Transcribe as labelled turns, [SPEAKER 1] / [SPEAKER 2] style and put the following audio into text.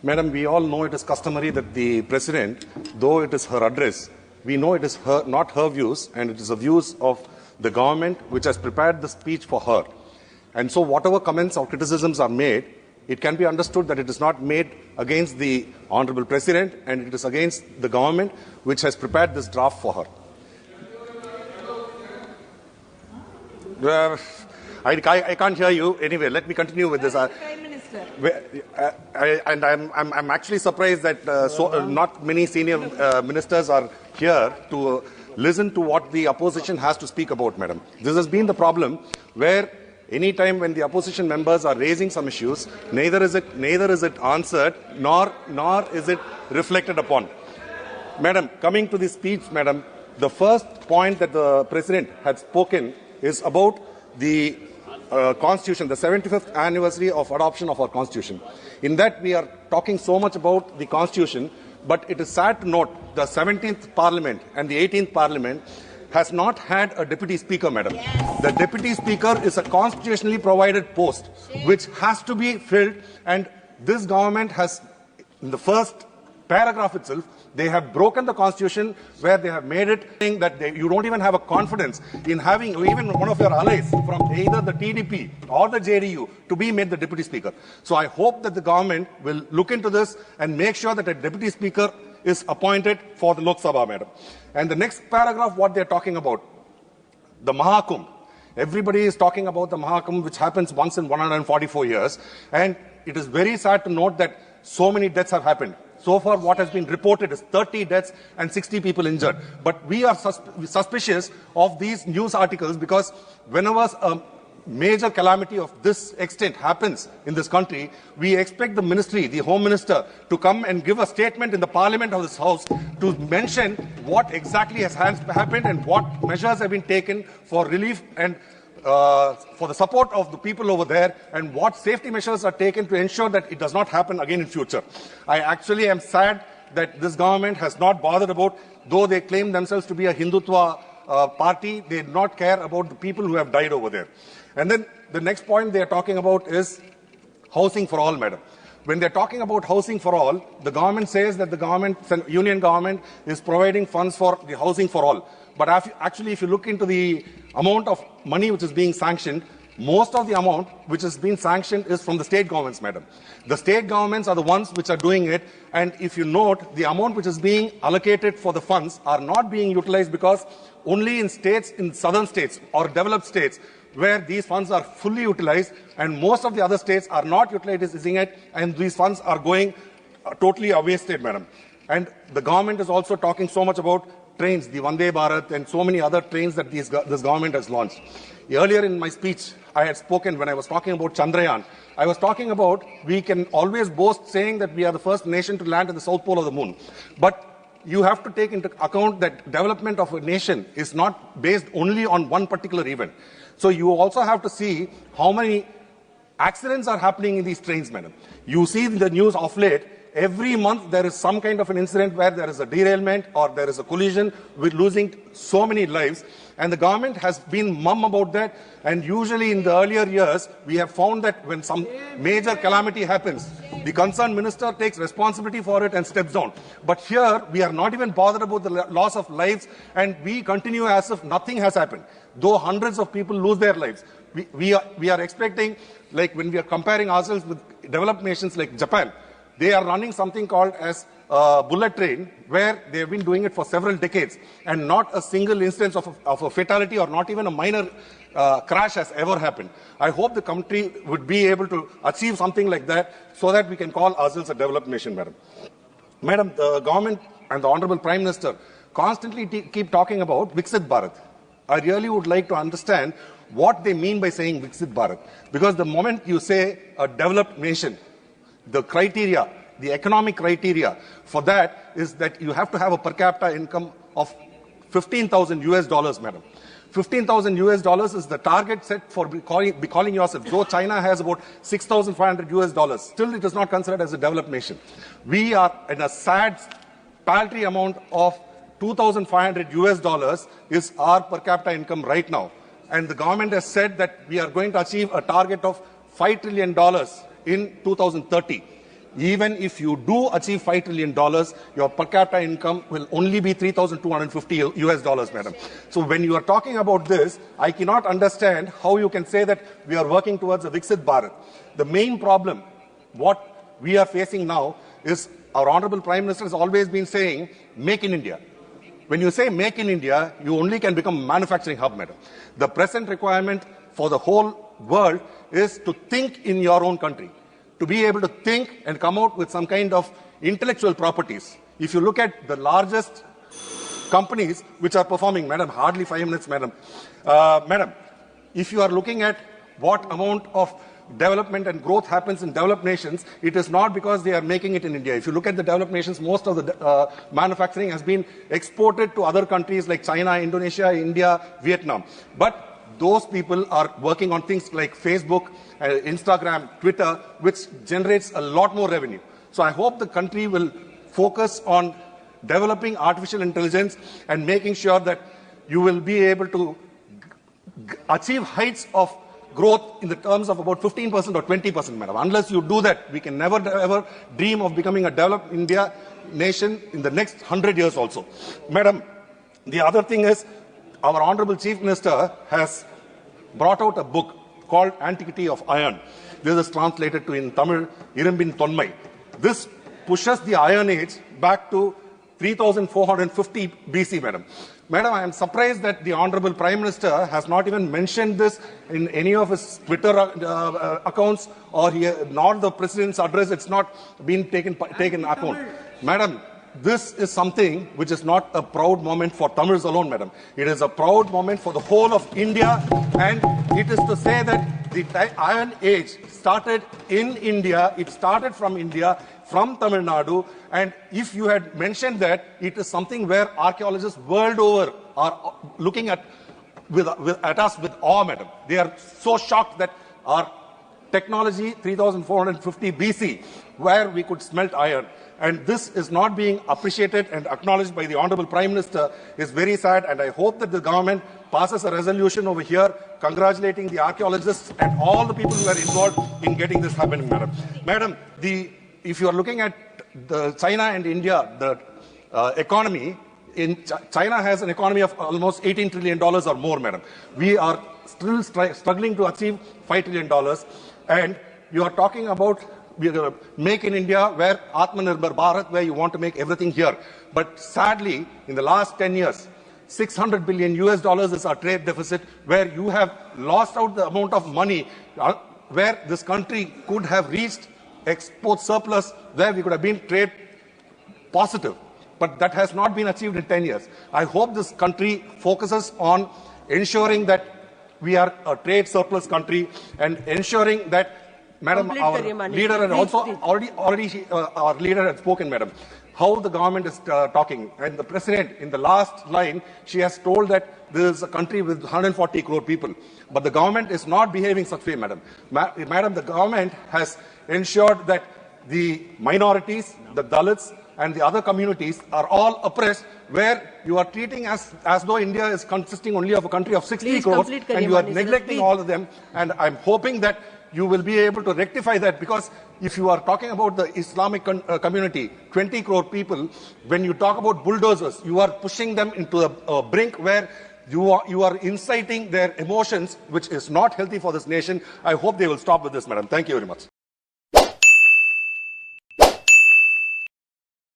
[SPEAKER 1] Madam, we all know it is customary that the President, though it is her address, we know it is not her views, and it is the views of the government which has prepared the speech for her. And so whatever comments or criticisms are made, it can be understood that it is not made against the Honorable President, and it is against the government which has prepared this draft for her. I can't hear you. Anyway, let me continue with this.
[SPEAKER 2] Prime Minister.
[SPEAKER 1] I'm actually surprised that not many senior ministers are here to listen to what the opposition has to speak about, Madam. This has been the problem where any time when the opposition members are raising some issues, neither is it answered nor is it reflected upon. Madam, coming to the speech, Madam, the first point that the President had spoken is about the Constitution, the 75th anniversary of adoption of our Constitution. In that, we are talking so much about the Constitution, but it is sad to note the 17th Parliament and the 18th Parliament has not had a Deputy Speaker, Madam.
[SPEAKER 2] Yes.
[SPEAKER 1] The Deputy Speaker is a constitutionally provided post which has to be filled, and this government has, in the first paragraph itself, they have broken the Constitution where they have made it saying that you don't even have a confidence in having even one of your allies from either the TDP or the JDU to be made the Deputy Speaker. So I hope that the government will look into this and make sure that a Deputy Speaker is appointed for the Lok Sabha, Madam. And the next paragraph, what they're talking about, the Mahakumbh. Everybody is talking about the Mahakumbh, which happens once in 144 years. And it is very sad to note that so many deaths have happened. So far, what has been reported is 30 deaths and 60 people injured. But we are suspicious of these news articles because whenever a major calamity of this extent happens in this country, we expect the ministry, the Home Minister, to come and give a statement in the Parliament of this House to mention what exactly has happened and what measures have been taken for relief and for the support of the people over there, and what safety measures are taken to ensure that it does not happen again in future. I actually am sad that this government has not bothered about, though they claim themselves to be a Hindutva party, they do not care about the people who have died over there. And then the next point they are talking about is housing for all, Madam. When they're talking about housing for all, the government says that the union government is providing funds for the housing for all. But actually, if you look into the amount of money which is being sanctioned, most of the amount which is being sanctioned is from the state governments, Madam. The state governments are the ones which are doing it. And if you note, the amount which is being allocated for the funds are not being utilized because only in states, in southern states or developed states, where these funds are fully utilized, and most of the other states are not utilizing it, and these funds are going totally wasted, Madam. And the government is also talking so much about trains, the Vande Bharat, and so many other trains that this government has launched. Earlier in my speech, I had spoken, when I was talking about Chandrayaan, I was talking about we can always boast saying that we are the first nation to land at the south pole of the moon. But you have to take into account that development of a nation is not based only on one particular event. So you also have to see how many accidents are happening in these trains, Madam. You see in the news of late, every month there is some kind of an incident where there is a derailment or there is a collision with losing so many lives. And the government has been mum about that. And usually in the earlier years, we have found that when some major calamity happens, the concerned minister takes responsibility for it and steps down. But here, we are not even bothered about the loss of lives, and we continue as if nothing has happened, though hundreds of people lose their lives. We are expecting, like when we are comparing ourselves with developed nations like Japan, they are running something called as a bullet train, where they have been doing it for several decades, and not a single instance of a fatality or not even a minor crash has ever happened. I hope the country would be able to achieve something like that so that we can call ourselves a developed nation, Madam. Madam, the government and the Honorable Prime Minister constantly keep talking about Viksit Bharat. I really would like to understand what they mean by saying Viksit Bharat. Because the moment you say a developed nation, the criteria, the economic criteria for that is that you have to have a per capita income of $15,000, Madam. $15,000 is the target set for calling yourself. Though China has about $6,500, still it is not considered as a developed nation. We are in a sad, paltry amount of $2,500 is our per capita income right now. And the government has said that we are going to achieve a target of $5 trillion in 2030. even if you do achieve $5 trillion, your per capita income will only be $3,250 madam. So when you are talking about this, I cannot understand how you can say that we are working towards a Viksit Bharat. The main problem, what we are facing now, is our Honorable Prime Minister has always been saying, make in India. When you say make in India, you only can become a manufacturing hub, madam. The present requirement for the whole world is to think in your own country, to be able to think and come out with some kind of intellectual properties. If you look at the largest companies which are performing, madam, hardly 5 minutes, madam. Madam, if you are looking at what amount of development and growth happens in developed nations, it is not because they are making it in India. If you look at the developed nations, most of the manufacturing has been exported to other countries like China, Indonesia, India, Vietnam. But those people are working on things like Facebook, Instagram, Twitter, which generates a lot more revenue. So I hope the country will focus on developing artificial intelligence and making sure that you will be able to achieve heights of growth in the terms of about 15% or 20%, madam. Unless you do that, we can never ever dream of becoming a developed India nation in the next 100 years also. Madam, the other thing is, our Honorable Chief Minister has brought out a book called Antiquity of Iron. This is translated to in Tamil, Irumbin Tonmai. This pushes the Iron Age back to 3450 BC, madam. Madam, I am surprised that the Honorable Prime Minister has not even mentioned this in any of his Twitter accounts, or not the President's address. It's not been taken account. Madam, this is something which is not a proud moment for Tamils alone, madam. It is a proud moment for the whole of India, and it is to say that the Iron Age started in India. It started from India, from Tamil Nadu, and if you had mentioned that, it is something where archaeologists world over are looking at us with awe, madam. They are so shocked that our technology, 3450 BC, where we could smelt iron, and this is not being appreciated and acknowledged by the Honorable Prime Minister, is very sad, and I hope that the government passes a resolution over here congratulating the archaeologists and all the people who are involved in getting this happening, madam. Madam, if you are looking at the China and India, the economy, China has an economy of almost $18 trillion or more, madam. We are still struggling to achieve $5 trillion. And you are talking about make in India, where Atmanirbhar Bharat, where you want to make everything here. But sadly, in the last 10 years, $600 billion is our trade deficit, where you have lost out the amount of money where this country could have reached export surplus, where we could have been trade positive. But that has not been achieved in 10 years. I hope this country focuses on ensuring that we are a trade surplus country and ensuring that, madam, our leader and also already our leader had spoken, madam, how the government is talking. And the president, in the last line, she has told that this is a country with 140 crore people. But the government is not behaving such way, madam. Madam, the government has ensured that the minorities, the Dalits, and the other communities are all oppressed, where you are treating as though India is consisting only of a country of 60 crores, and you are neglecting all of them. And I'm hoping that you will be able to rectify that, because if you are talking about the Islamic community, 20 crore people, when you talk about bulldozers, you are pushing them into a brink where you are inciting their emotions, which is not healthy for this nation. I hope they will stop with this, madam. Thank you very much.